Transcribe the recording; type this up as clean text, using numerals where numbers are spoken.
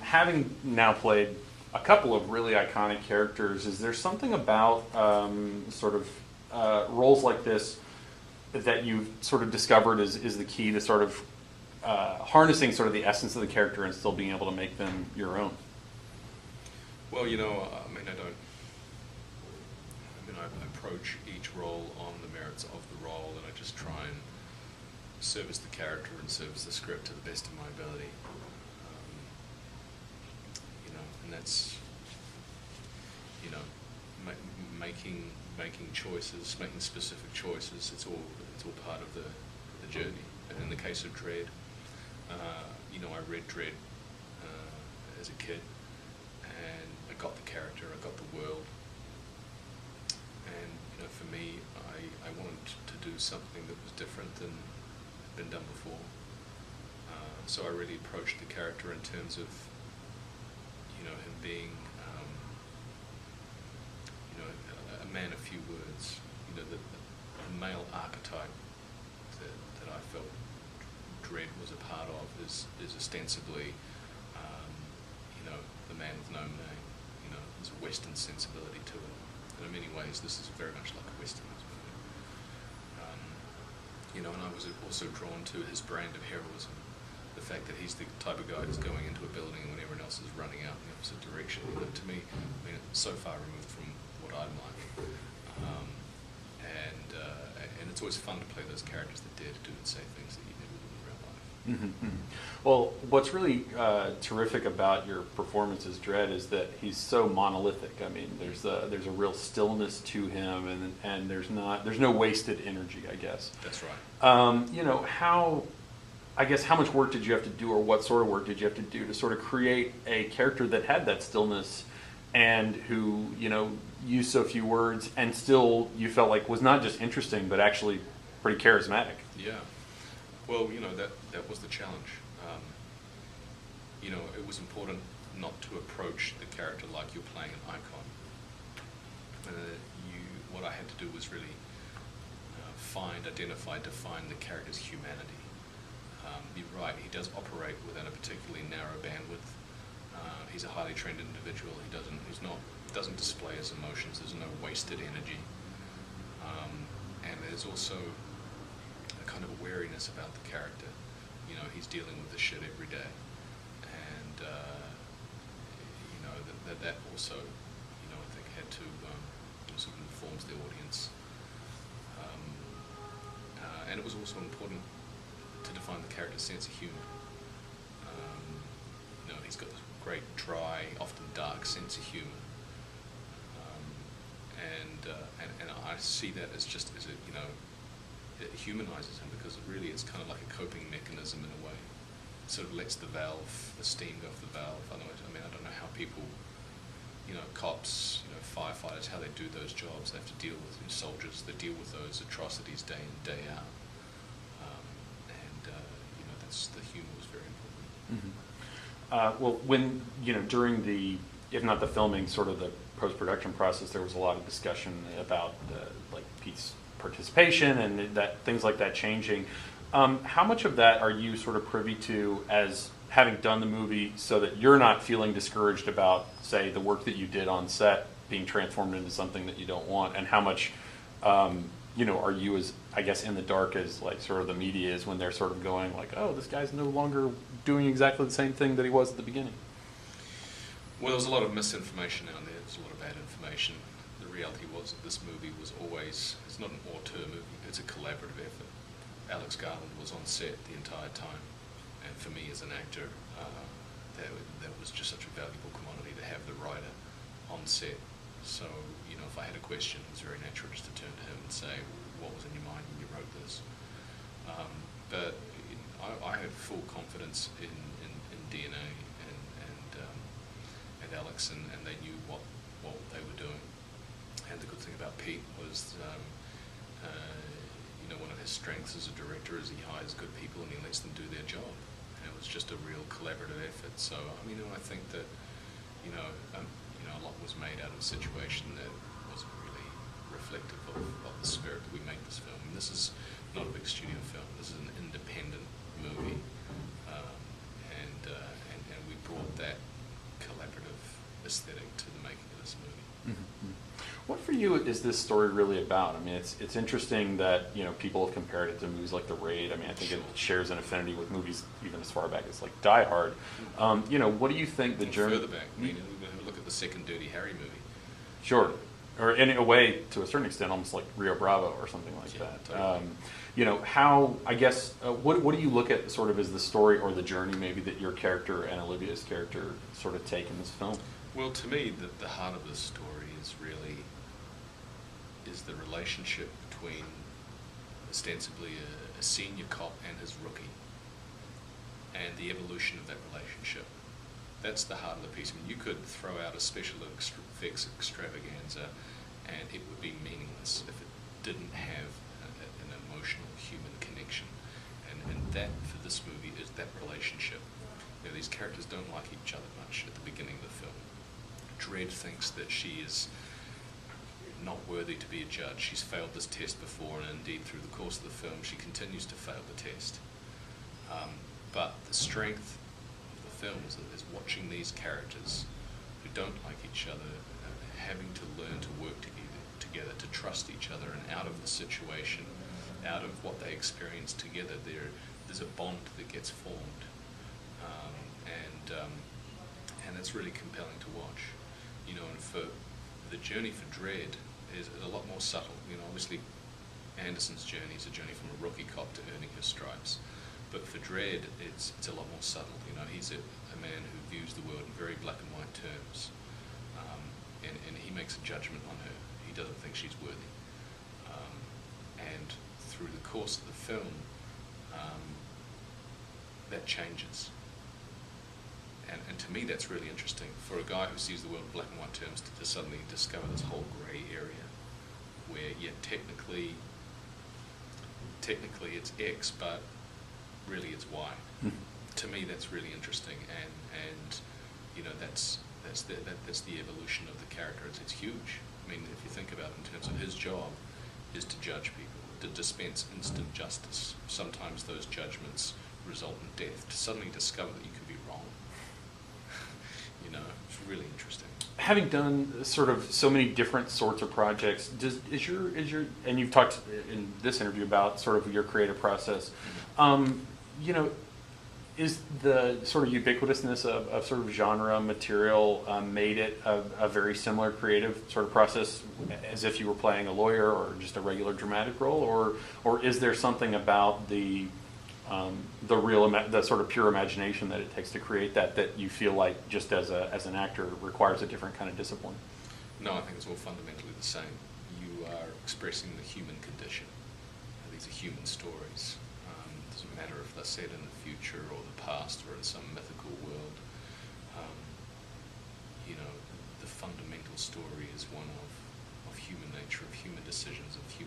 having now played a couple of really iconic characters, is there something about roles like this that you've sort of discovered is the key to sort of harnessing sort of the essence of the character and still being able to make them your own? Well, I approach each role on the merits of the role, and I just try and service the character and service the script to the best of my ability. And that's, making choices, making specific choices. It's all part of the journey. And in the case of Dredd, I read Dredd as a kid, and I got the character, I got the world, and for me, I wanted to do something that was different than had been done before. So I really approached the character in terms of him being a man of few words. The male archetype that I felt Dredd was a part of is ostensibly the man with no name. There's a Western sensibility to it, and in many ways this is very much like a Western movie. And I was also drawn to his brand of heroism. The fact that he's the type of guy who's going into a building when everyone else is running out in the opposite direction. To me, it's so far removed from what I'm like. And it's always fun to play those characters that dare to do and say things that you never would in real life. Mm-hmm. Well, what's really terrific about your performance as Dredd is that he's so monolithic. I mean, there's a real stillness to him, and there's no wasted energy, I guess. That's right. How much work did you have to do, or what sort of work did you have to do to sort of create a character that had that stillness and who, used so few words and still you felt like was not just interesting but actually pretty charismatic? Yeah. Well, that was the challenge. It was important not to approach the character like you're playing an icon. What I had to do was really define the character's humanity. You're right, he does operate within a particularly narrow bandwidth. He's a highly trained individual. He doesn't display his emotions. There's no wasted energy. And there's also a kind of a wariness about the character. He's dealing with this shit every day. And, that also, I think had to sort of informs the audience. And it was also important to define the character's sense of humour. He's got this great, dry, often dark sense of humour, and I see that as just as it humanises him, because it's kind of like a coping mechanism in a way. It sort of lets the steam go off the valve. Otherwise, I don't know how people, cops, firefighters, how they do those jobs. They have to deal with soldiers. They deal with those atrocities day in, day out. The humour was very important. Mm-hmm. Well, when during the, if not the filming, sort of the post-production process, there was a lot of discussion about Pete's participation and that things like that changing. How much of that are you sort of privy to as having done the movie, so that you're not feeling discouraged about, say, the work that you did on set being transformed into something that you don't want, and how much are you, as I guess, in the dark as sort of the media is when they're sort of going oh, this guy's no longer doing exactly the same thing that he was at the beginning? Well, there was a lot of misinformation out there. There's a lot of bad information. The reality was that this movie was always, it's not an auteur movie, it's a collaborative effort. Alex Garland was on set the entire time, and for me as an actor, that was just such a valuable commodity to have the writer on set. So, if I had a question, it was very natural just to turn to him and say, what was in your mind when you wrote this? But I had full confidence in DNA and Alex, and they knew what they were doing. And the good thing about Pete was, one of his strengths as a director is he hires good people and he lets them do their job. And it was just a real collaborative effort. So, I think that, a lot was made out of a situation that wasn't really reflective of the spirit that we make this film. And this is not a big studio film. This is an independent movie, and we brought that you is this story really about? I mean, it's interesting that, people have compared it to movies like The Raid. I mean, I think it shares an affinity with movies even as far back as like Die Hard. What do you think the journey? Further back, I mean, look at the second Dirty Harry movie. Sure. Or in a way, to a certain extent, almost like Rio Bravo or something like Yeah, that. totally. How, I guess, what do you look at sort of as the story or the journey maybe that your character and Olivia's character sort of take in this film? Well, to me, the heart of this story is the relationship between ostensibly a senior cop and his rookie, and the evolution of that relationship. That's the heart of the piece. I mean, you could throw out a special effects extravaganza, and it would be meaningless if it didn't have an emotional human connection. And that, for this movie, is that relationship. These characters don't like each other much at the beginning of the film. Dredd thinks that she is not worthy to be a judge. She's failed this test before, and indeed through the course of the film she continues to fail the test. But the strength of the film is watching these characters who don't like each other having to learn to work together, to trust each other, and out of the situation, out of what they experience together, there's a bond that gets formed, and it's really compelling to watch. And for the journey for Dredd is a lot more subtle. Obviously Anderson's journey is a journey from a rookie cop to earning his stripes, but for Dredd it's a lot more subtle. He's a man who views the world in very black and white terms, and he makes a judgment on her. He doesn't think she's worthy, and through the course of the film that changes. And to me, that's really interesting. For a guy who sees the world in black and white terms to suddenly discover this whole grey area where, technically it's X, but really it's Y. To me, that's really interesting, and that's the evolution of the character. It's huge. I mean, if you think about it in terms of his job, is to judge people, to dispense instant justice. Sometimes those judgments result in death. To suddenly discover that you can be wrong. It's really interesting. Having done sort of so many different sorts of projects, is your and you've talked in this interview about sort of your creative process. Is the sort of ubiquitousness of sort of genre material made it a very similar creative sort of process as if you were playing a lawyer or just a regular dramatic role, or is there something about the sort of pure imagination that it takes to create that you feel like just as an actor requires a different kind of discipline? No, I think it's all fundamentally the same. You are expressing the human condition. These are human stories. It doesn't matter if they're set in the future or the past or in some mythical world. The fundamental story is one of human nature, of human decisions, of human